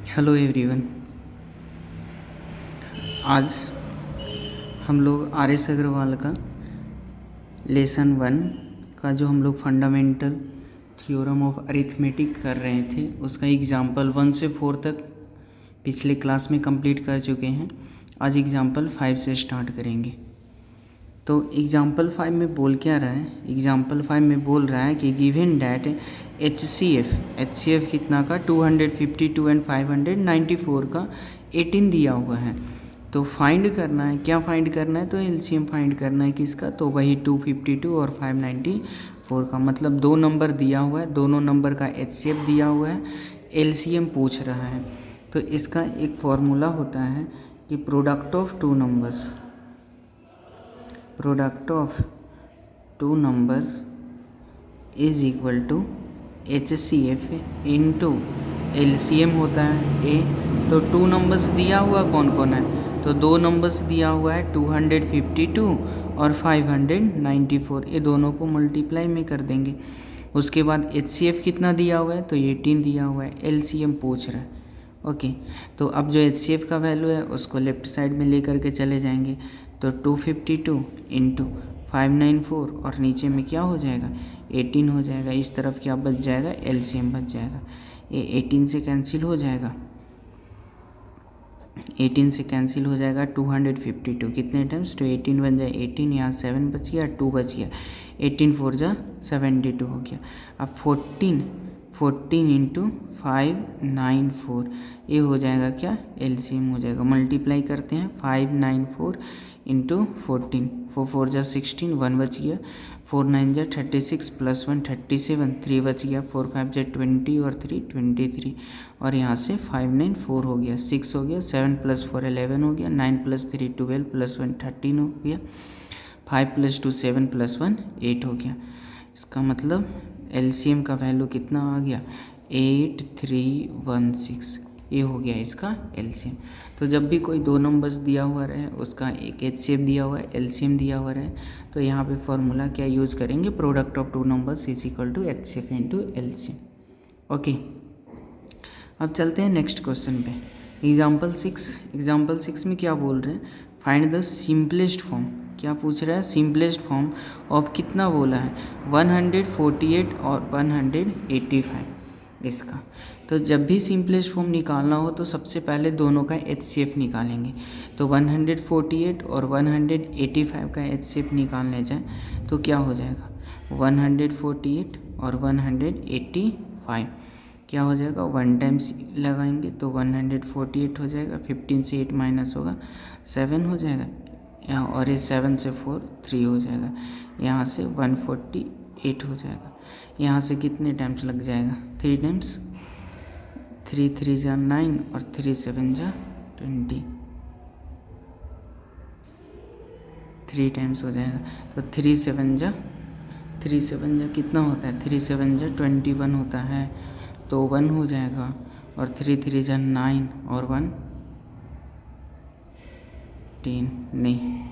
Hello everyone. आज हम लोग आर एस अग्रवाल का लेसन 1 का जो हम लोग फंडामेंटल थ्योरम ऑफ अरिथमेटिक कर रहे थे उसका एग्जाम्पल 1 से 4 तक पिछले क्लास में कंप्लीट कर चुके हैं। आज एग्जाम्पल 5 से स्टार्ट करेंगे। तो एग्जाम्पल 5 में बोल क्या रहा है? एग्जाम्पल 5 में बोल रहा है कि गिवन डैट HCF कितना का 252 एंड 594 का 18 दिया हुआ है। तो फाइंड करना है, क्या फाइंड करना है? तो एलसीएम फाइंड करना है किसका? तो वही 252 और 594 का। मतलब दो नंबर दिया हुआ है, दोनों नंबर का HCF दिया हुआ है, एलसीएम पूछ रहा है। तो इसका एक फॉर्मूला होता है कि product of two numbers is equal to HCF into LCM होता है ए। तो टू नंबर्स दिया हुआ कौन कौन है? तो दो नंबर्स दिया हुआ है 252 और 594, ये दोनों को मल्टीप्लाई में कर देंगे। उसके बाद HCF कितना दिया हुआ है? तो 18 दिया हुआ है, LCM पूछ रहा है। ओके, तो अब जो HCF का वैल्यू है उसको लेफ्ट साइड में लेकर के चले जाएंगे। तो 252 इंटू 594 और नीचे में क्या हो जाएगा? 18 हो जाएगा। इस तरफ क्या बच जाएगा? LCM बच जाएगा। ये 18 से कैंसिल हो जाएगा, 18 से कैंसिल हो जाएगा 252 कितने टाइम्स? तो 18 बन जाए 18, यहाँ 7 बच गया, 2 बच गया, 18 4 जा 72 हो गया। अब 14 इंटू 594 ये हो जाएगा क्या? LCM हो जाएगा। मल्टीप्लाई करते हैं 594 इंटू 14, 4 4 जा 16, 1 बच गया, 4 9 जा 36 प्लस 1 37, 3 बच गया, 4 5 जा 20 और 3 23 और यहाँ से 594 हो गया, 6 हो गया, 7 प्लस 4 11 हो गया, 9 प्लस 3 12 प्लस 1 13 हो गया, 5 प्लस 2 7 प्लस 1 8 हो गया। इसका मतलब LCM का वैल्यू कितना आ गया? 8316। ये हो गया इसका LCM। तो जब भी कोई दो नंबर्स दिया हुआ रहे, उसका एक HCF दिया हुआ है, LCM दिया हुआ रहे, तो यहाँ पे फॉर्मूला क्या यूज़ करेंगे? Product of two numbers is equal to HCF into LCM। Okay, अब चलते हैं नेक्स्ट क्वेश्चन पे। एग्जाम्पल 6 में क्या बोल रहे हैं? Find the simplest form. क्या पूछ रहा है? सिंपलेस्ट फॉर्म ऑफ कितना बोला है? 148 और 185 इसका। तो जब भी सिंपलेस्ट फॉर्म निकालना हो तो सबसे पहले दोनों का HCF निकालेंगे। तो 148 और 185 का HCF निकालने जाए तो क्या हो जाएगा? 148 और 185 क्या हो जाएगा? 1 टाइम्स लगाएंगे तो 148 हो जाएगा, 15 से 8 माइनस होगा 7 हो जाएगा यहाँ, और ये 7 से 4 3 हो जाएगा, यहाँ से 148 हो जाएगा। यहाँ से कितने टाइम्स लग जाएगा? 3 टाइम्स, 3 3 जा 9 और 3 7 जा 20, 3 टाइम्स हो जाएगा। तो 3 7 जा कितना होता है? 3 7 जा 21 होता है, तो 1 हो जाएगा, और 3 3 जा 9 और 1 10 नहीं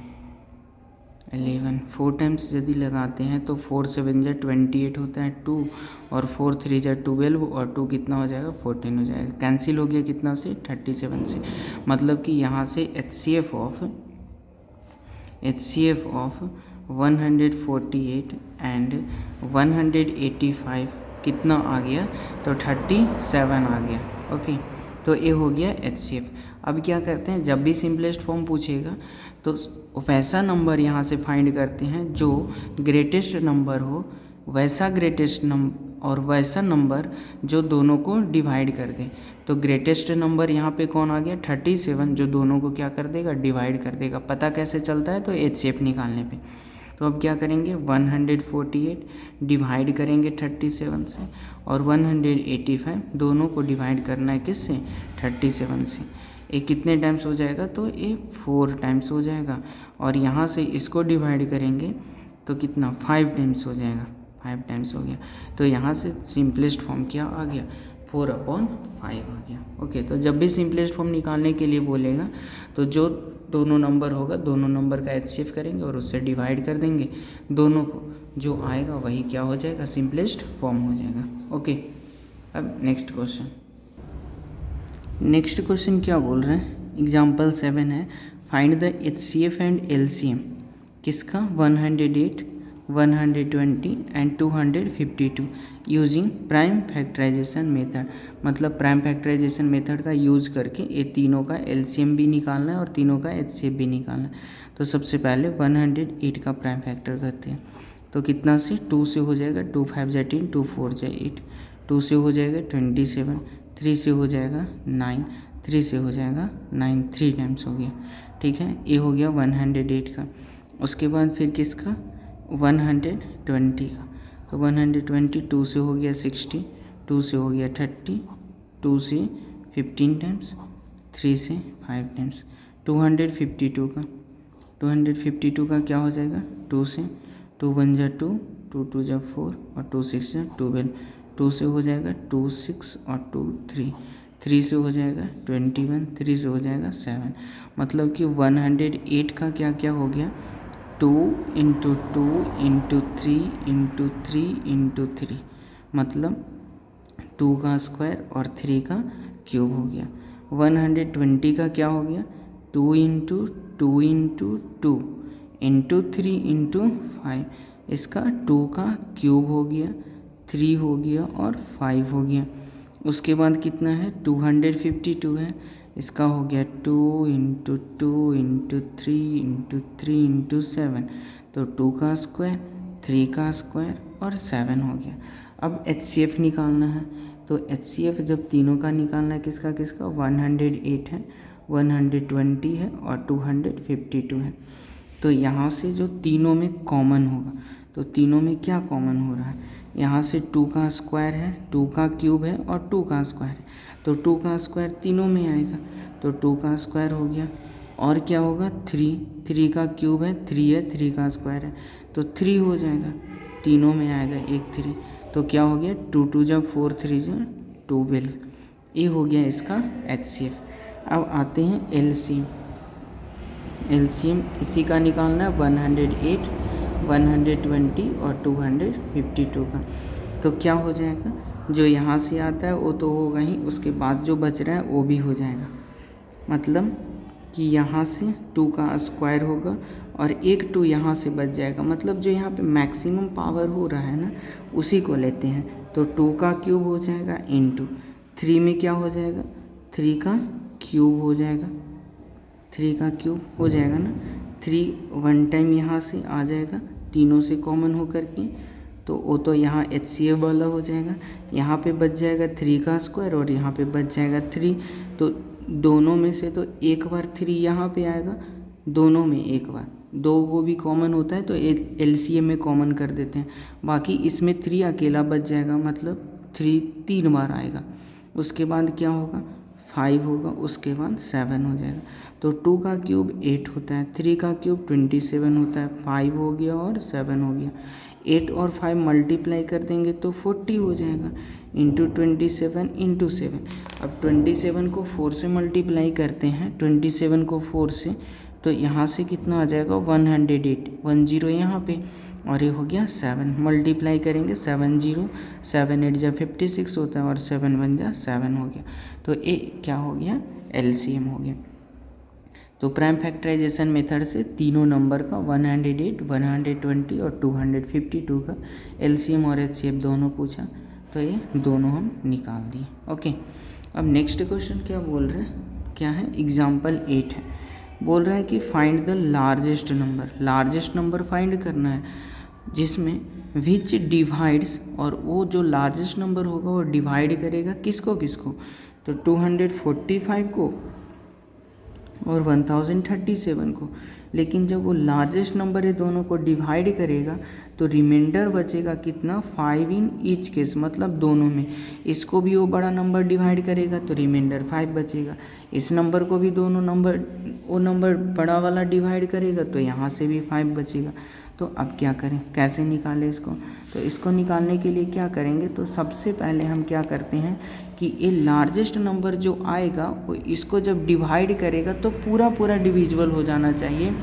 11, 4 टाइम्स यदि लगाते हैं तो 4 7 जा 28 होता है 2, और 4 3 जा 12 और 2 कितना हो जाएगा? 14 हो जाएगा। कैंसिल हो गया कितना से? 37 से। मतलब कि यहाँ से HCF ऑफ 148 एंड 185 कितना आ गया? तो 37 आ गया। ओके, तो ये हो गया HCF। अब क्या करते हैं? जब भी सिंपलेस्ट फॉर्म पूछेगा तो वैसा नंबर यहाँ से फाइंड करते हैं जो ग्रेटेस्ट नंबर हो, वैसा ग्रेटेस्ट नंबर और वैसा नंबर जो दोनों को डिवाइड कर दे। तो ग्रेटेस्ट नंबर यहाँ पे कौन आ गया? 37, जो दोनों को क्या कर देगा? डिवाइड कर देगा। पता कैसे चलता है? तो HCF निकालने पे। तो अब क्या करेंगे? 148 डिवाइड करेंगे 37 से, और 185 दोनों को डिवाइड करना है किससे? 37 से। ये कितने टाइम्स हो जाएगा? तो ये 4 टाइम्स हो जाएगा, और यहाँ से इसको डिवाइड करेंगे तो कितना? 5 टाइम्स हो जाएगा, 5 टाइम्स हो गया। तो यहाँ से सिंपलेस्ट फॉर्म क्या आ गया? 4/5 आ गया। ओके, तो जब भी सिंपलेस्ट फॉर्म निकालने के लिए बोलेगा तो जो दोनों नंबर होगा, दोनों नंबर का HCF करेंगे और उससे डिवाइड कर देंगे दोनों को, जो आएगा वही क्या हो जाएगा? सिंपलेस्ट फॉर्म हो जाएगा। ओके, अब नेक्स्ट क्वेश्चन। नेक्स्ट क्वेश्चन क्या बोल रहे हैं, एग्जाम्पल 7 है, find the HCF and LCM किसका 108, 120 and 252 using prime factorisation method. मतलब प्राइम फैक्टराइजेशन मेथड का यूज़ करके ये तीनों का LCM भी निकालना है और तीनों का HCF भी निकालना है। तो सबसे पहले 108 का प्राइम फैक्टर करते हैं। तो कितना से 2 से हो जाएगा, 2 5 जा 10, 2 4 जा 8, 2 से हो जाएगा 27, 3 से हो जाएगा 9, 3 से हो जाएगा 9, 3 टाइम्स हो गया। ठीक है, ये हो गया 108 का। उसके बाद फिर किसका 120 का। तो 120 2 से हो गया 60, 2 से हो गया 30, 2 से 15 टाइम्स, 3 से 5 टाइम्स। 252 का, 252 का क्या हो जाएगा 2 से, 2 1 जा 2, 2 2 जा 4 और 2 6 जा 12, 2 से हो जाएगा 2 6 और 2 3, 3 से हो जाएगा 21, 3 से हो जाएगा 7। मतलब कि 108 का क्या क्या हो गया 2 इंटू 2 इंटू 3 इंटू 3 इंटू 3, मतलब 2 का स्क्वायर और 3 का क्यूब हो गया। 120 का क्या हो गया 2 इंटू 2 इंटू 2 इंटू 3 इंटू 5, इसका 2 का क्यूब हो गया, 3 हो गया और 5 हो गया। उसके बाद कितना है 252 है, इसका हो गया 2 इंटू 2 इंटू 3 इंटू 3 इंटू 7, तो 2 का स्क्वायर, 3 का स्क्वायर और 7 हो गया। अब HCF निकालना है। तो HCF जब तीनों का निकालना है, किसका किसका 108 है, 120 है और 252 है। तो यहाँ से जो तीनों में कॉमन होगा, तो तीनों में क्या कॉमन हो रहा है, यहाँ से 2 का स्क्वायर है, 2 का क्यूब है और 2 का स्क्वायर है। तो 2 का स्क्वायर तीनों में आएगा, तो 2 का स्क्वायर हो गया। और क्या होगा 3, 3 का क्यूब है, 3 है, 3 का स्क्वायर है, तो 3 हो जाएगा, तीनों में आएगा एक 3। तो क्या हो गया 2 2 जा 4, 3 जा 12। ये हो गया इसका HCF। अब आते हैं LCM। LCM इसी का निकालना है 108, 120 और 252 का। तो क्या हो जाएगा, जो यहाँ से आता है वो तो होगा ही, उसके बाद जो बच रहा है वो भी हो जाएगा। मतलब कि यहाँ से 2 का स्क्वायर होगा और एक 2 यहाँ से बच जाएगा। मतलब जो यहाँ पे मैक्सिमम पावर हो रहा है ना, उसी को लेते हैं। तो 2 का क्यूब हो जाएगा इंटू 3 में क्या हो जाएगा 3 का क्यूब हो जाएगा, 3 का क्यूब हो जाएगा ना, 3 वन टाइम यहाँ से आ जाएगा तीनों से कॉमन हो करके, तो वो तो यहाँ HCF वाला हो जाएगा। यहाँ पे बच जाएगा 3 का स्क्वायर और यहाँ पे बच जाएगा 3, तो दोनों में से तो एक बार 3 यहाँ पे आएगा, दोनों में एक बार, 2 को भी कॉमन होता है तो LCM में कॉमन कर देते हैं। बाकी इसमें 3 अकेला बच जाएगा, मतलब 3 3 बार आएगा। उसके बाद क्या होगा 5 होगा, उसके बाद 7 हो जाएगा। तो 2 का क्यूब 8 होता है, 3 का क्यूब 27 होता है, 5 हो गया और 7 हो गया। 8 और 5 मल्टीप्लाई कर देंगे तो 40 हो जाएगा, इंटू 27 इंटू 7। अब 27 को 4 से मल्टीप्लाई करते हैं, 27 को 4 से, तो यहाँ से कितना आ जाएगा 108, 10 यहाँ पे, और ये हो गया 7। मल्टीप्लाई करेंगे 7 0, 7 8 जा 56 होता है और 7 1 जा 7 हो गया। तो ये क्या हो गया LCM हो गया। तो प्राइम फैक्टराइजेशन मेथड से तीनों नंबर का 108, 120 और 252 का LCM और HCF दोनों पूछा, तो ये दोनों हम निकाल दिए। ओके, अब नेक्स्ट क्वेश्चन क्या बोल रहे हैं, क्या है एग्जाम्पल 8 है, बोल रहा है कि find the largest number. Largest number find करना है जिसमें विच डिवाइड्स, और वो जो लार्जेस्ट नंबर होगा वो डिवाइड करेगा किसको किसको, तो 245 को और 1037 को। लेकिन जब वो लार्जेस्ट नंबर है दोनों को डिवाइड करेगा तो रिमाइंडर बचेगा कितना 5 इन ईच केस, मतलब दोनों में। इसको भी वो बड़ा नंबर डिवाइड करेगा तो रिमाइंडर 5 बचेगा, इस नंबर को भी दोनों नंबर वो नंबर बड़ा वाला डिवाइड करेगा तो यहाँ से भी 5 बचेगा। तो अब क्या करें, कैसे निकालें इसको, तो इसको निकालने के लिए क्या करेंगे, तो सबसे पहले हम क्या करते हैं कि ये लार्जेस्ट नंबर जो आएगा वो इसको जब डिवाइड करेगा तो पूरा पूरा डिविजिबल हो जाना चाहिए,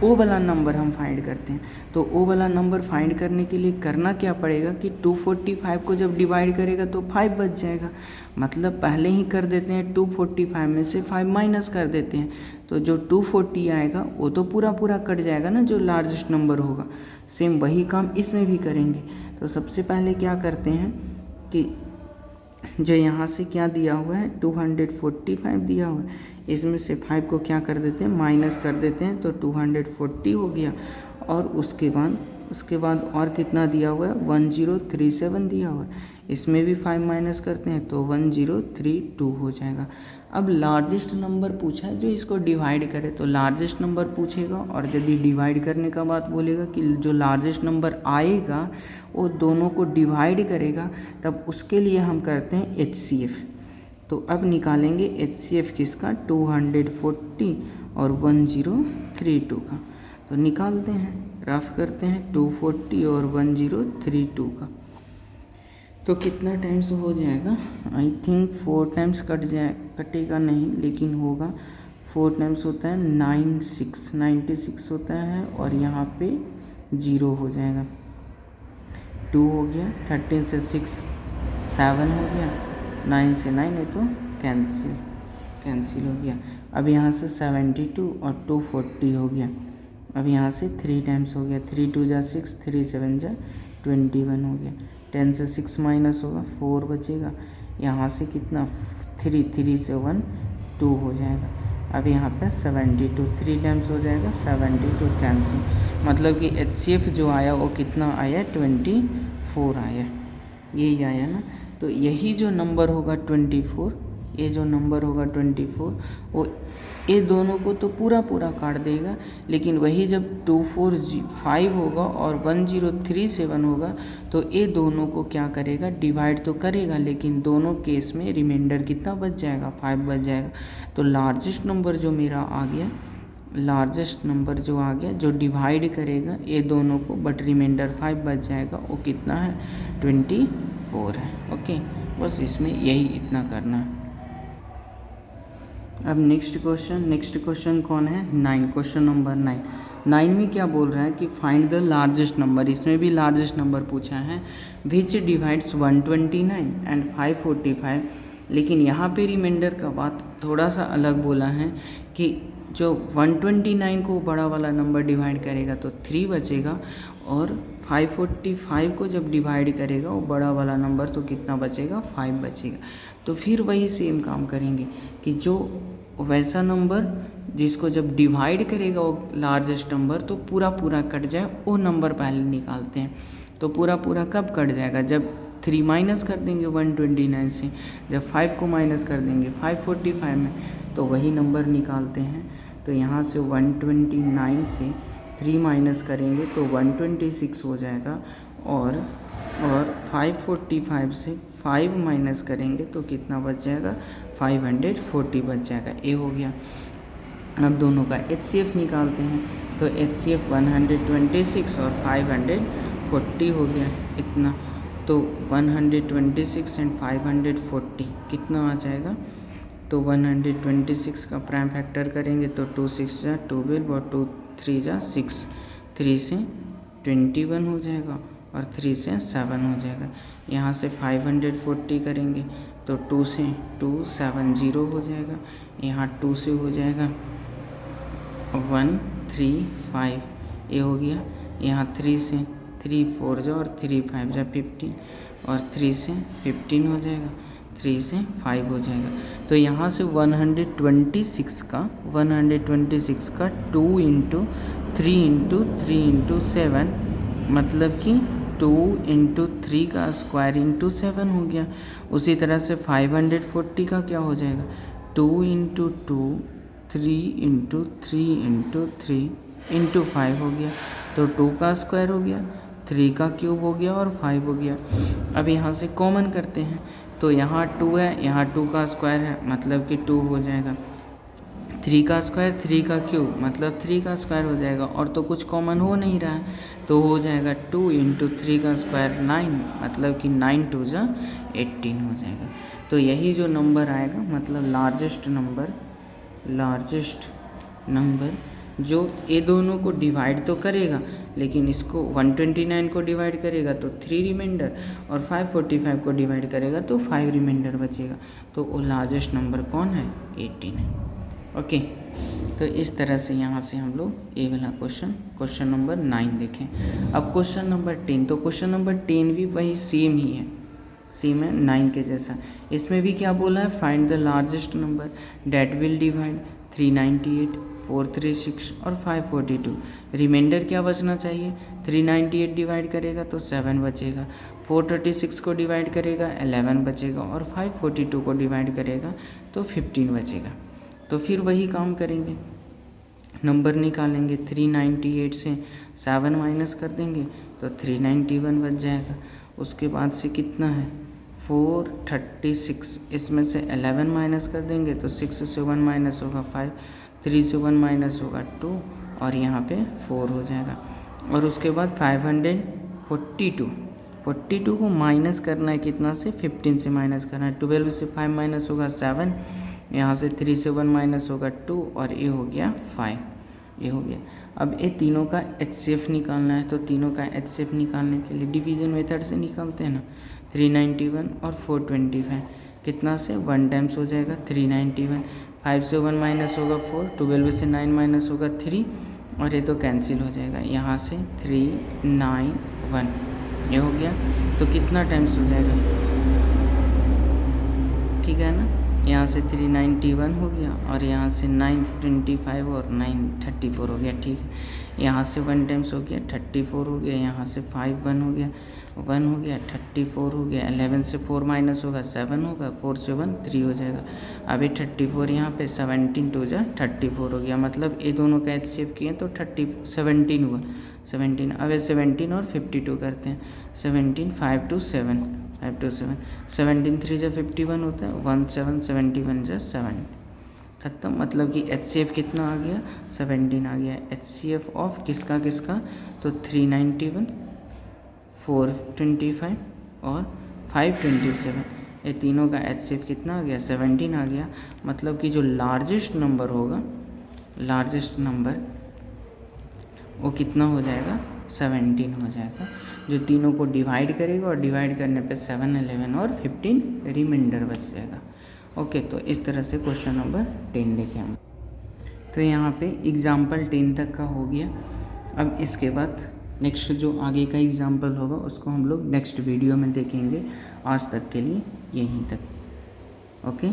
ओ वाला नंबर हम फाइंड करते हैं। तो ओ वाला नंबर फाइंड करने के लिए करना क्या पड़ेगा कि 245 को जब डिवाइड करेगा तो 5 बच जाएगा। मतलब पहले ही कर देते हैं, 245 में से 5 माइनस कर देते हैं, तो जो 240 आएगा वो तो पूरा पूरा कट जाएगा ना, जो लार्जेस्ट नंबर होगा। सेम वही काम इसमें भी करेंगे। तो सबसे पहले क्या करते हैं कि जो यहाँ से क्या दिया हुआ है 245 दिया हुआ है, इसमें से 5 को क्या कर देते हैं, माइनस कर देते हैं, तो 240 हो गया। और उसके बाद और कितना दिया हुआ है, 1037 दिया हुआ है, इसमें भी 5 माइनस करते हैं तो 1032 हो जाएगा। अब लार्जेस्ट नंबर पूछा है जो इसको डिवाइड करे, तो लार्जेस्ट नंबर पूछेगा, और यदि डिवाइड करने का बात बोलेगा कि जो लार्जेस्ट नंबर आएगा वो दोनों को डिवाइड करेगा, तब उसके लिए हम करते हैं HCF। तो अब निकालेंगे HCF किसका, 240 और 1032 का। तो निकालते हैं, रफ करते हैं 240 और 1032 का। तो कितना टाइम्स हो जाएगा, आई थिंक 4 टाइम्स कटेगा नहीं, लेकिन होगा 4 टाइम्स होता है 96 होता है, और यहाँ पे 0 हो जाएगा, 2 हो गया, 13 से 6 7 हो गया, 9 से 9 है तो कैंसिल हो गया। अब यहाँ से 72 और 240 हो गया। अब यहाँ से 3 टाइम्स हो गया, 3 2 जा 6, 3 7 जा 21 हो गया। 10 से 6 माइनस होगा, 4 बचेगा। यहाँ से कितना, 3 से 1 2 हो जाएगा। अब यहाँ पे 72 3 टाइम्स हो जाएगा, 72 कैंसिल। मतलब कि HCF जो आया वो कितना आया, 24 आया, यही आया ना। तो यही जो नंबर होगा 24, ये जो नंबर होगा 24, वो ये दोनों को तो पूरा पूरा काट देगा, लेकिन वही जब 245 होगा और 1037 होगा तो ये दोनों को क्या करेगा, डिवाइड तो करेगा, लेकिन दोनों केस में रिमाइंडर कितना बच जाएगा, 5 बच जाएगा। तो लार्जेस्ट नंबर जो मेरा आ गया, लार्जेस्ट नंबर जो आ गया जो डिवाइड करेगा ये दोनों को, बट रिमाइंडर 5 बच जाएगा, वो कितना है, 24 है। ओके, बस इसमें यही इतना करना है। अब नेक्स्ट क्वेश्चन कौन है, 9, क्वेश्चन नंबर 9 में क्या बोल रहा है कि फाइंड द लार्जेस्ट नंबर। इसमें भी लार्जेस्ट नंबर पूछा है, विच डिवाइड्स 129 एंड 545। लेकिन यहाँ पे रिमाइंडर का बात थोड़ा सा अलग बोला है कि जो 129 को बड़ा वाला नंबर डिवाइड करेगा तो 3 बचेगा, और 545 को जब डिवाइड करेगा वो बड़ा वाला नंबर तो कितना बचेगा, 5 बचेगा। तो फिर वही सेम काम करेंगे कि जो वैसा नंबर जिसको जब डिवाइड करेगा वो लार्जेस्ट नंबर तो पूरा पूरा कट जाए, वो नंबर पहले निकालते हैं। तो पूरा पूरा कब कट जाएगा, जब 3 माइनस कर देंगे 129 से, जब 5 को माइनस कर देंगे 545 में, तो वही नंबर निकालते हैं। तो यहाँ से 129 से 3 माइनस करेंगे तो 126 हो जाएगा, और 545 से 5 माइनस करेंगे तो कितना बच जाएगा, 540 बच जाएगा। ये हो गया। अब दोनों का HCF निकालते हैं, तो HCF 126 और 540 हो गया इतना। तो 126 एंड 540 कितना आ जाएगा, तो 126 का प्राइम फैक्टर करेंगे तो 2 6 जा 12 और 2 3 जा 6, 3 से 21 हो जाएगा और 3 से 7 हो जाएगा। यहाँ से 540 करेंगे तो 2 से 270 हो जाएगा, यहाँ 2 से हो जाएगा 135, ये हो गया। यहाँ 3 से 3 4 जा और 3 5 जा 15, और 3 से 15 हो जाएगा, 3 से 5 हो जाएगा। तो यहाँ से 126 का 2 इंटू 3 इंटू 3 इंटू 7, मतलब कि 2 इंटू 3 का स्क्वायर इंटू 7 हो गया। उसी तरह से 540 का क्या हो जाएगा, 2 इंटू 2 3 इंटू 3 इंटू 3 इंटू 5 हो गया। तो 2 का स्क्वायर हो गया, 3 का क्यूब हो गया और 5 हो गया। अब यहाँ से कॉमन करते हैं, तो यहाँ 2 है, यहाँ 2 का स्क्वायर है, मतलब कि 2 हो जाएगा। 3 का स्क्वायर 3 का क्यूब, मतलब 3 का स्क्वायर हो जाएगा, और तो कुछ कॉमन हो नहीं रहा है, तो हो जाएगा 2 इंटू 3 का स्क्वायर 9, मतलब कि 9 2 जा 18 हो जाएगा। तो यही जो नंबर आएगा, मतलब लार्जेस्ट नंबर जो ये दोनों को डिवाइड तो करेगा, लेकिन इसको 129 को डिवाइड करेगा तो 3 रिमाइंडर, और 545 को डिवाइड करेगा तो 5 रिमाइंडर बचेगा। तो वो लार्जेस्ट नंबर कौन है? 18 है। ओके, तो इस तरह से यहाँ से हम लोग ये वाला क्वेश्चन नंबर 9 देखें। अब क्वेश्चन नंबर 10, तो क्वेश्चन नंबर 10 भी वही सेम ही है, सेम है 9 के जैसा। इसमें भी क्या बोला है? Find the largest number that will divide 398, 436 और 542। रिमाइंडर क्या बचना चाहिए? 398 डिवाइड करेगा तो 7 बचेगा, 436 को डिवाइड करेगा 11 बचेगा, और 542 को डिवाइड करेगा तो 15 बचेगा। तो फिर वही काम करेंगे, नंबर निकालेंगे। 398 से 7 माइनस कर देंगे तो 391 बच जाएगा। उसके बाद से कितना है? 436, इसमें से 11 माइनस कर देंगे तो 6 से 1 माइनस होगा 5, 3 से 1 माइनस होगा 2, और यहाँ पे 4 हो जाएगा। और उसके बाद 542 को माइनस करना है कितना से? 15 से माइनस करना है। 12 से 5 माइनस होगा 7, यहाँ से 3 से 1 माइनस होगा 2, और ये हो गया 5, ये हो गया। अब ये तीनों का HCF निकालना है, तो तीनों का HCF निकालने के लिए डिवीजन मेथड से निकालते हैं ना। 391 और 425 कितना से? 1 टाइम्स हो जाएगा 391, 5 से 1 माइनस होगा 4, 12 से 9 माइनस होगा 3, और ये तो कैंसिल हो जाएगा। यहाँ से 391 ये हो गया। तो कितना टाइम्स हो जाएगा? ठीक है ना, यहाँ से 391 हो गया, और यहाँ से 925 और 934 हो गया। ठीक है, यहाँ से 1 टाइम्स हो गया 34 हो गया, यहाँ से 5 1 हो गया 1 हो गया 34 हो गया, 11 से 4 माइनस होगा 7 होगा, 4 से 1 3 हो जाएगा। अभी 34 यहाँ पे 17 2 जा 34 हो गया, मतलब ये दोनों का HCF किए तो 17 हुआ 17। अब 17 और 52 करते हैं। 17 5 to 7 17 3 जा 51 होता है, 1 7 71 जा 7 खत्म। मतलब कि HCF कितना आ गया? 17 आ गया। HCF ऑफ किसका किसका? तो 391, 425 और 527, ये तीनों का HCF कितना आ गया? 17 आ गया। मतलब कि जो लार्जेस्ट नंबर होगा, लार्जेस्ट नंबर वो कितना हो जाएगा? 17 हो जाएगा, जो तीनों को डिवाइड करेगा, और डिवाइड करने पे 7 11 और 15 रिमाइंडर बच जाएगा। ओके, तो इस तरह से क्वेश्चन नंबर 10 देखें हम। तो यहाँ पे एग्जाम्पल 10 तक का हो गया। अब इसके बाद नेक्स्ट जो आगे का एग्जाम्पल होगा उसको हम लोग नेक्स्ट वीडियो में देखेंगे। आज तक के लिए यहीं तक। ओके।